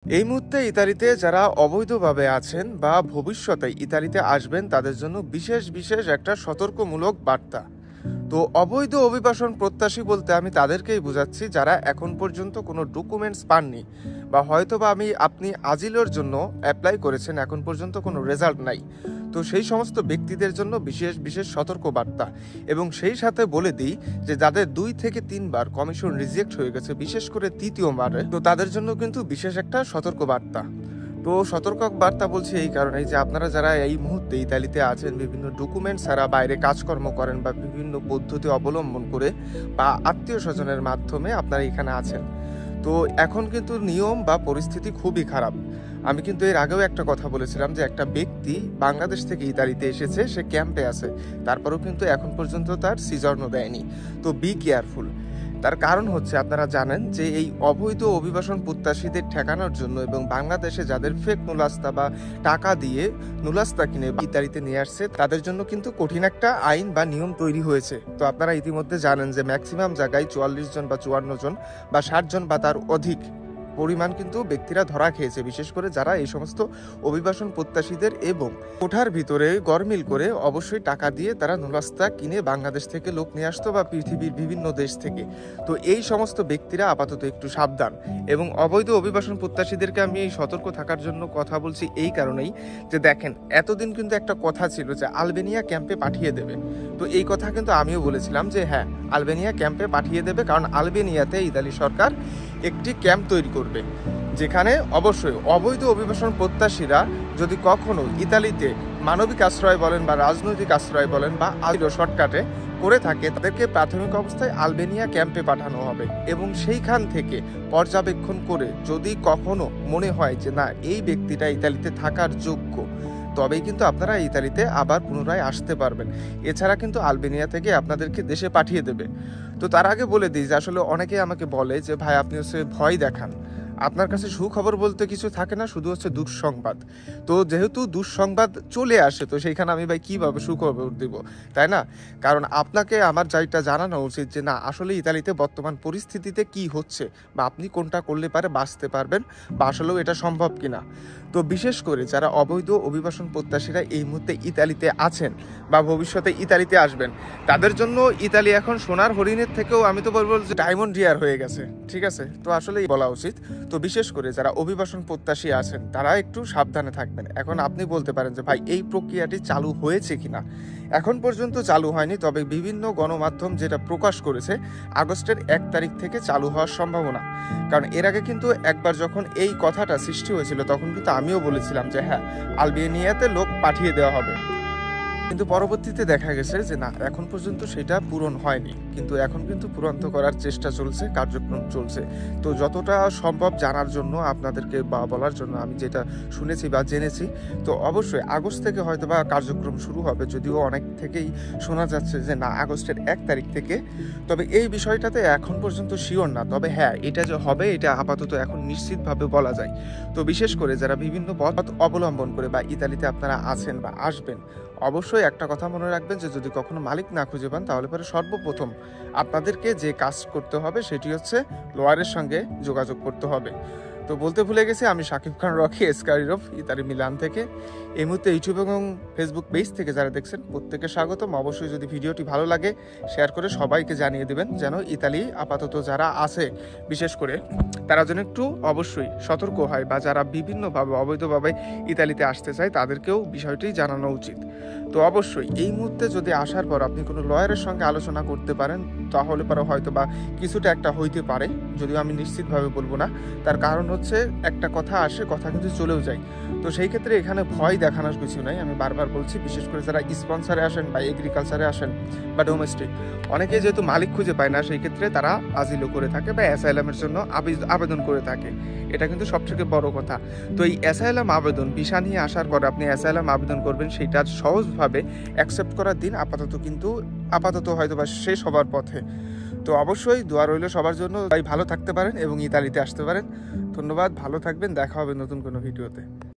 এই মুহূর্তে ইতালিতে যারা অবৈধভাবে আছেন বা ভবিষ্যতে ইতালিতে আসবেন তাদের জন্য বিশেষ বিশেষ একটা সতর্কমূলক বার্তা। তো অবৈধ অভিবাসন প্রত্যাশী বলতে আমি তাদেরকেই বোঝাচ্ছি যারা এখন পর্যন্ত কোনো ডকুমেন্টস পাননি বা হয়তো বা আপনি আজিলোর জন্য অ্যাপ্লাই করেছেন, এখন পর্যন্ত কোনো রেজাল্ট নাই। তো সেই সমস্ত ব্যক্তিদের জন্য বিশেষ বিশেষ সতর্ক বার্তা। এবং সেই সাথে বলে দিই যে যাদের 2 থেকে 3 বার কমিশন রিজেক্ট হয়ে গেছে, বিশেষ করে তৃতীয়বারে, তো তাদের জন্য কিন্তু বিশেষ একটা সতর্ক বার্তা। তো সতর্ক বার্তা বলছি এই কারণে যে আপনারা যারা এই মুহূর্তে ইতালিতে আছেন, বিভিন্ন ডকুমেন্ট ছাড়া বাইরে কাজকর্ম করেন বা বিভিন্ন পদ্ধতি অবলম্বন করে বা আত্মীয় স্বজনের মাধ্যমে আপনারা এখানে আছেন, তো এখন কিন্তু নিয়ম বা পরিস্থিতি খুবই খারাপ। আমি কিন্তু এর আগেও একটা কথা বলেছিলাম যে একটা ব্যক্তি বাংলাদেশ থেকে ইতালিতে এসেছে, সে ক্যাম্পে আছে, তারপরেও কিন্তু এখন পর্যন্ত তার সিজনও দেয়নি। তো বি কেয়ারফুল। তার কারণ হচ্ছে, আপনারা জানেন যে এই অবৈধ অভিবাসন প্রত্যাশীদের ঠেকানোর জন্য এবং বাংলাদেশে যাদের ফেক নুলাস্তা বা টাকা দিয়ে নুলাস্তা কিনে ইতালিতে নিয়ে আসছে তাদের জন্য কিন্তু কঠিন একটা আইন বা নিয়ম তৈরি হয়েছে। তো আপনারা ইতিমধ্যে জানেন যে ম্যাক্সিমাম জায়গায় 44 জন বা 54 জন বা 60 জন বা তার অধিক পরিমাণ কিন্তু ব্যক্তিরা ধরা খেয়েছে, বিশেষ করে যারা এই সমস্ত অভিবাসন প্রত্যাশীদের এবং কোঠার ভিতরে গরমিল করে অবশ্যই টাকা দিয়ে তারা নুলাস্তা কিনে বাংলাদেশ থেকে লোক নিয়ে আসতো বা পৃথিবীর বিভিন্ন দেশ থেকে। তো এই সমস্ত ব্যক্তিরা আপাতত একটু সাবধান। এবং অবৈধ অভিবাসন প্রত্যাশীদেরকে আমি এই সতর্ক থাকার জন্য কথা বলছি এই কারণেই যে দেখেন, এতদিন কিন্তু একটা কথা ছিল যে আলবেনিয়া ক্যাম্পে পাঠিয়ে দেবে। তো এই কথা কিন্তু আমিও বলেছিলাম যে হ্যাঁ, আলবেনিয়া ক্যাম্পে পাঠিয়ে দেবে, কারণ আলবেনিয়াতে ইতালি সরকার একটি ক্যাম্প তৈরি করবে যেখানে অবশ্যই অবৈধ অভিবাসন প্রত্যাশীরা যদি কখনো ইতালিতে মানবিক আশ্রয় বলেন বা রাজনৈতিক আশ্রয় বলেন বা শর্টকাটে করে থাকে, তাদেরকে প্রাথমিক অবস্থায় আলবেনিয়া ক্যাম্পে পাঠানো হবে এবং সেইখান থেকে পর্যবেক্ষণ করে যদি কখনো মনে হয় যে না, এই ব্যক্তিটা ইতালিতে থাকার যোগ্য, তবেই কিন্তু আপনারা ইতালিতে আবার পুনরায় আসতে পারবেন। এছাড়া কিন্তু আলবেনিয়া থেকে আপনাদেরকে দেশে পাঠিয়ে দেবে। তো তার আগে বলে দিই যে আসলে অনেকেই আমাকে বলে যে ভাই, আপনি হচ্ছে ভয় দেখান, আপনার কাছে সুখবর বলতে কিছু থাকে না, শুধু হচ্ছে দুঃসংবাদ। তো যেহেতু দুঃসংবাদ চলে আসে, তো সেইখানে আমি ভাই কিভাবে সুখবর দিব, তাই না? কারণ আপনাকে আমার যেটা জানানো উচিত যে না, আসলে ইতালিতে বর্তমান পরিস্থিতিতে কি হচ্ছে বা আপনি কোনটা করলে পারে বাঁচতে পারবেন বা আসলেও এটা সম্ভব কিনা। তো বিশেষ করে যারা অবৈধ অভিবাসন প্রত্যাশীরা এই মুহূর্তে ইতালিতে আছেন বা ভবিষ্যতে ইতালিতে আসবেন, তাদের জন্য ইতালি এখন সোনার হরিণের থেকেও আমি তো বলবো যে ডায়মন্ড রিয়ার হয়ে গেছে, ঠিক আছে? তো আসলেই বলা উচিত। তো বিশেষ করে যারা অভিবাসন প্রত্যাশী আছেন তারা একটু সাবধানে থাকবেন। এখন আপনি বলতে পারেন যে ভাই, এই প্রক্রিয়াটি চালু হয়েছে কিনা? এখন পর্যন্ত চালু হয়নি, তবে বিভিন্ন গণমাধ্যম যেটা প্রকাশ করেছে আগস্টের 1 তারিখ থেকে চালু হওয়ার সম্ভাবনা। কারণ এর আগে কিন্তু একবার যখন এই কথাটা সৃষ্টি হয়েছিল তখন কিন্তু আমিও বলেছিলাম যে হ্যাঁ, আলবেনিয়াতে লোক পাঠিয়ে দেওয়া হবে, কিন্তু পরবর্তীতে দেখা গেছে যে না, এখন পর্যন্ত সেটা পূরণ হয়নি। কিন্তু এখন কিন্তু পূরণ করার চেষ্টা চলছে, কার্যক্রম চলছে। তো যতটা সম্ভব জানার জন্য আপনাদেরকে বা বলার জন্য আমি যেটা শুনেছি বা জেনেছি, তো অবশ্যই আগস্ট থেকে হয়তো বা কার্যক্রম শুরু হবে, যদিও অনেক থেকেই শোনা যাচ্ছে যে না, আগস্টের 1 তারিখ থেকে। তবে এই বিষয়টাতে এখন পর্যন্ত শিওর না, তবে হ্যাঁ, এটা যে হবে এটা আপাতত এখন নিশ্চিতভাবে বলা যায়। তো বিশেষ করে যারা বিভিন্ন পথ অবলম্বন করে বা ইতালিতে আপনারা আছেন বা আসবেন, অবশ্যই একটা কথা মনে রাখবেন যে যদি কখনো মালিক না খুঁজে পান, তাহলে পরে সর্বপ্রথম আপনাদেরকে যে কাজ করতে হবে সেটি হচ্ছে লয়ারের সঙ্গে যোগাযোগ করতে হবে। তো বলতে ভুলে গেছি, আমি Shakib Khan Rocky, এসকারিরফ, Italy Milan থেকে। এই মুহূর্তে ইউটিউব এবং ফেসবুক পেজ থেকে যারা দেখছেন প্রত্যেকে স্বাগতম। অবশ্যই যদি ভিডিওটি ভালো লাগে শেয়ার করে সবাইকে জানিয়ে দেবেন, যেন ইতালি আপাতত যারা আছে বিশেষ করে তারা যেন একটু অবশ্যই সতর্ক হয়, বা যারা বিভিন্নভাবে অবৈধভাবে ইতালিতে আসতে চায় তাদেরকেও বিষয়টি জানানো উচিত। তো অবশ্যই এই মুহূর্তে যদি আসার পর আপনি কোনো লয়ারের সঙ্গে আলোচনা করতে পারেন, তাহলে পরে হয়তো বা কিছুটা একটা হইতে পারে, যদিও আমি নিশ্চিতভাবে বলবো না। তার কারণ হচ্ছে একটা কথা আসে, কথা কিন্তু চলেও যায়। তো সেই ক্ষেত্রে এখানে ভয় দেখানোর কিছু নাই, আমি বারবার বলছি। বিশেষ করে যারা স্পন্সারে আসেন বা এগ্রিকালচারে আসেন বা ডোমেস্টিক, অনেকে যেহেতু মালিক খুঁজে পায় না, সেই ক্ষেত্রে তারা আজিলো করে থাকে বা অ্যাসাইলামের জন্য আবেদন করে থাকে। এটা কিন্তু সবথেকে বড় কথা। তো এই অ্যাসাইলাম আবেদন, ভিসা নিয়ে আসার পর আপনি অ্যাসাইলাম আবেদন করবেন, সেটা সহজভাবে অ্যাকসেপ্ট করার দিন আপাতত হয়তো বা শেষ হবার পথে। তো অবশ্যই দোয়া রইল সবার জন্য, তাই ভালো থাকতে পারেন এবং ইতালিতে আসতে পারেন। ধন্যবাদ, ভালো থাকবেন, দেখা হবে নতুন কোনো ভিডিওতে।